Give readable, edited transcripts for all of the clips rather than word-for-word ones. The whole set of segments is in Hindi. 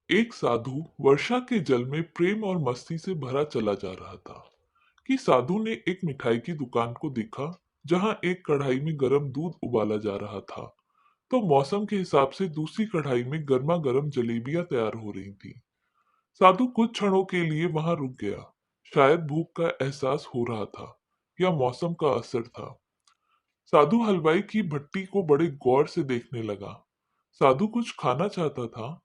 एक साधु वर्षा के जल में प्रेम और मस्ती से भरा चला जा रहा था कि साधु ने एक मिठाई की दुकान को देखा जहां एक कढ़ाई में गर्म दूध उबाला जा रहा था। तो मौसम के हिसाब से दूसरी कढ़ाई में गर्मा गर्म जलेबियां तैयार हो रही थी। साधु कुछ क्षणों के लिए वहां रुक गया। शायद भूख का एहसास हो रहा था या मौसम का असर था। साधु हलवाई की भट्टी को बड़े गौर से देखने लगा। साधु कुछ खाना चाहता था,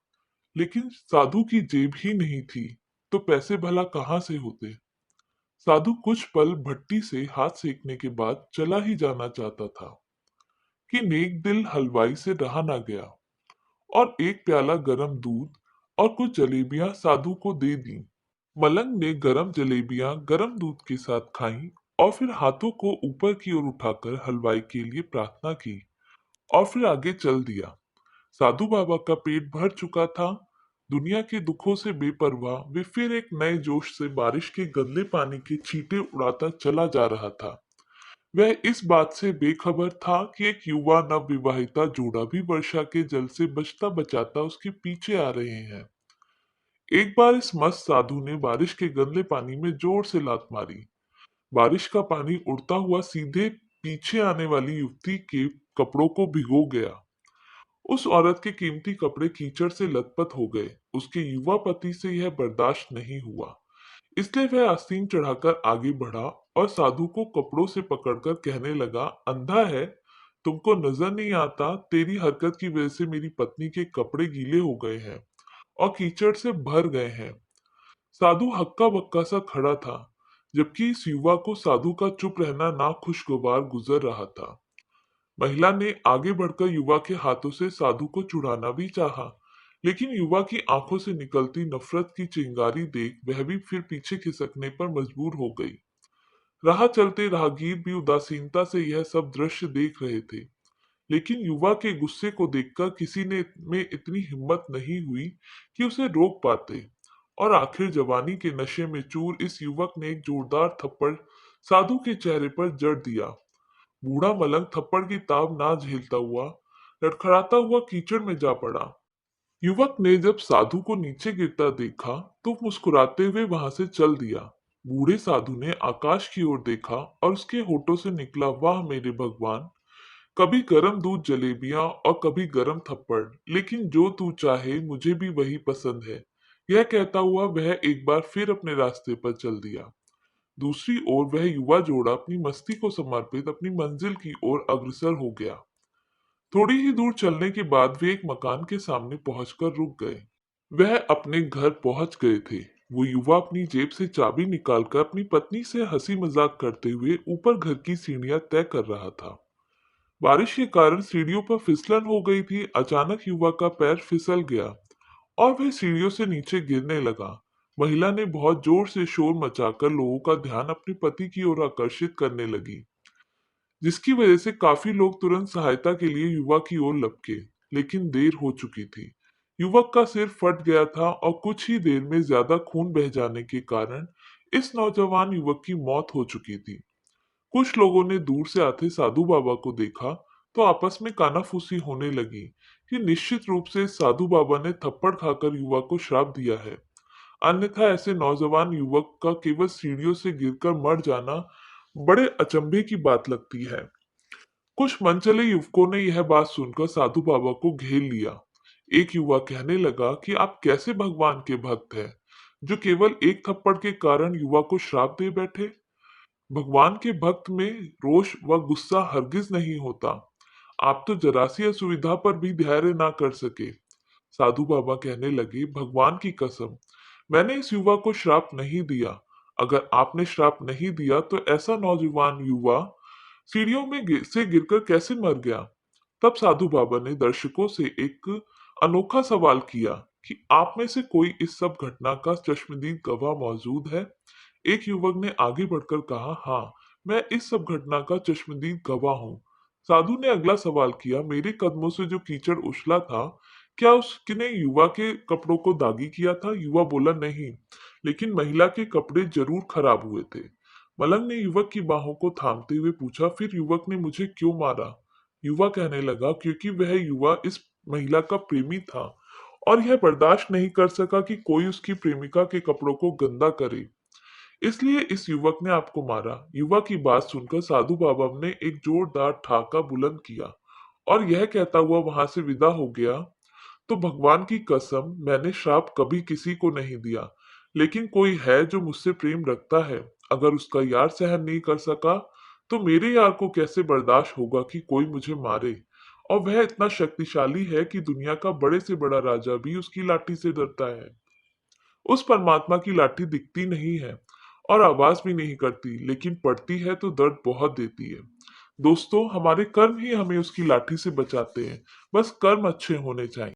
लेकिन साधु की जेब ही नहीं थी, तो पैसे भला कहाँ से होते। साधु कुछ पल भट्टी से हाथ सेकने के बाद चला ही जाना चाहता था कि नेक दिल हलवाई से रहा ना गया और एक प्याला गरम दूध और कुछ जलेबियां साधु को दे दी। मलंग ने गरम जलेबियां गरम दूध के साथ खाईं और फिर हाथों को ऊपर की ओर उठाकर हलवाई के लिए प्रार्थना की और फिर आगे चल दिया। साधु बाबा का पेट भर चुका था। दुनिया के दुखों से बेपरवाह वे फिर एक नए जोश से बारिश के गंदे पानी के छींटे उड़ाता चला जा रहा था। वह इस बात से बेखबर था कि एक युवा नवविवाहिता जोड़ा भी वर्षा के जल से बचता बचाता उसके पीछे आ रहे हैं। एक बार इस मस्त साधु ने बारिश के गंदे पानी में जोर से लात मारी। बारिश का पानी उड़ता हुआ सीधे पीछे आने वाली युवती के कपड़ों को भिगो गया। उस औरत के कीमती कपड़े कीचड़ से लथपथ हो गए। उसके युवा पति से यह बर्दाश्त नहीं हुआ, इसलिए वह आस्तीन चढ़ाकर आगे बढ़ा और साधु को कपड़ों से पकड़कर कहने लगा, अंधा है, तुमको नजर नहीं आता, तेरी हरकत की वजह से मेरी पत्नी के कपड़े गीले हो गए हैं और कीचड़ से भर गए हैं। साधु हक्का बक्का सा खड़ा था, जबकि इस युवा को साधु का चुप रहना नाखुशगवार गुजर रहा था। महिला ने आगे बढ़कर युवा के हाथों से साधु को छुड़ाना भी चाहा, लेकिन युवा की आंखों से निकलती नफरत की चिंगारी देख वह भी फिर पीछे खिसकने पर मजबूर हो गई। राह चलते राहगीर भी उदासीनता से यह सब दृश्य देख रहे थे, लेकिन युवा के गुस्से को देखकर किसी ने में इतनी हिम्मत नहीं हुई कि उसे रोक पाते। और आखिर जवानी के नशे में चूर इस युवक ने एक जोरदार थप्पड़ साधु के चेहरे पर जड़ दिया। बूढ़ा मलंग थप्पड़ की ताब ना झेलता हुआ लड़खड़ाता हुआ कीचड़ में जा पड़ा। युवक ने जब साधु को नीचे गिरता देखा तो मुस्कुराते हुए वहां से चल दिया। बूढ़े साधु ने आकाश की ओर देखा और उसके होठों से निकला, वाह मेरे भगवान, कभी गरम दूध जलेबियां और कभी गरम थप्पड़, लेकिन जो तू चाहे मुझे भी वही पसंद है। यह कहता हुआ वह एक बार फिर अपने रास्ते पर चल दिया। दूसरी ओर वह युवा जोड़ा अपनी मस्ती को समर्पित अपनी मंजिल की ओर अग्रसर हो गया। थोड़ी ही दूर चलने के बाद वे एक मकान के सामने पहुंचकर रुक गए। वह अपने घर पहुंच गए थे। वो युवा अपनी जेब से चाबी निकालकर अपनी पत्नी से हंसी मजाक करते हुए ऊपर घर की सीढ़ियां तय कर रहा था। बारिश के कारण सीढ़ियों पर फिसलन हो गई थी। अचानक युवा का पैर फिसल गया और वह सीढ़ियों से नीचे गिरने लगा। महिला ने बहुत जोर से शोर मचाकर लोगों का ध्यान अपने पति की ओर आकर्षित करने लगी, जिसकी वजह से काफी लोग तुरंत सहायता के लिए युवा की ओर लपके, लेकिन देर हो चुकी थी। युवक का सिर फट गया था और कुछ ही देर में ज्यादा खून बह जाने के कारण इस नौजवान युवक की मौत हो चुकी थी। कुछ लोगों ने दूर से आते साधु बाबा को देखा तो आपस में कानाफूसी होने लगी कि निश्चित रूप से साधु बाबा ने थप्पड़ खाकर युवा को श्राप दिया है, अन्यथा ऐसे नौजवान युवक का केवल सीढ़ियों से गिरकर मर जाना बड़े अचंभे की बात लगती है। कुछ मनचले युवकों ने यह बात सुनकर साधु बाबा को घेर लिया। एक युवा कहने लगा कि आप कैसे भगवान के भक्त हैं, जो केवल एक थप्पड़ के कारण युवा को श्राप दे बैठे। भगवान के भक्त में रोष व गुस्सा हरगिज नहीं होता। आप तो जरा सी असुविधा पर भी धैर्य ना कर सके। साधु बाबा कहने लगे, भगवान की कसम, मैंने इस युवा को श्राप नहीं दिया। अगर आपने श्राप नहीं दिया तो ऐसा नौजवान युवा सीढ़ियों में से गिरकर कैसे मर गया। तब साधु बाबा ने दर्शकों से एक अनोखा सवाल किया कि आप में से कोई इस सब घटना का चश्मदीद गवाह मौजूद है। एक युवक ने आगे बढ़कर कहा, हाँ, मैं इस सब घटना का चश्मदीद गवाह हूँ। साधु ने अगला सवाल किया, मेरे कदमों से जो कीचड़ उछला था, क्या उसने युवा के कपड़ों को दागी किया था? युवा बोला, नहीं, लेकिन महिला के कपड़े जरूर खराब हुए थे। मलंग ने युवक की बाहों को थामते हुए पूछा, फिर युवक ने मुझे क्यों मारा? युवा कहने लगा, क्योंकि वह युवा इस महिला का प्रेमी था और यह बर्दाश्त नहीं कर सका कि कोई उसकी प्रेमिका के कपड़ों को गंदा करे। इसलिए इस युवक ने आपको मारा। युवक की बात सुनकर साधु बाबा ने एक जोरदार ठहाका बुलंद किया और यह कहता हुआ वहां से विदा हो गया, तो भगवान की कसम, मैंने श्राप कभी किसी को नहीं दिया, लेकिन कोई है जो मुझसे प्रेम रखता है। अगर उसका यार सहन नहीं कर सका, तो मेरे यार को कैसे बर्दाश्त होगा कि कोई मुझे मारे। और वह इतना शक्तिशाली है कि दुनिया का बड़े से बड़ा राजा भी उसकी लाठी से डरता है। उस परमात्मा की लाठी दिखती नहीं है और आवाज भी नहीं करती, लेकिन पड़ती है तो दर्द बहुत देती है। दोस्तों, हमारे कर्म ही हमें उसकी लाठी से बचाते हैं। बस कर्म अच्छे होने चाहिए।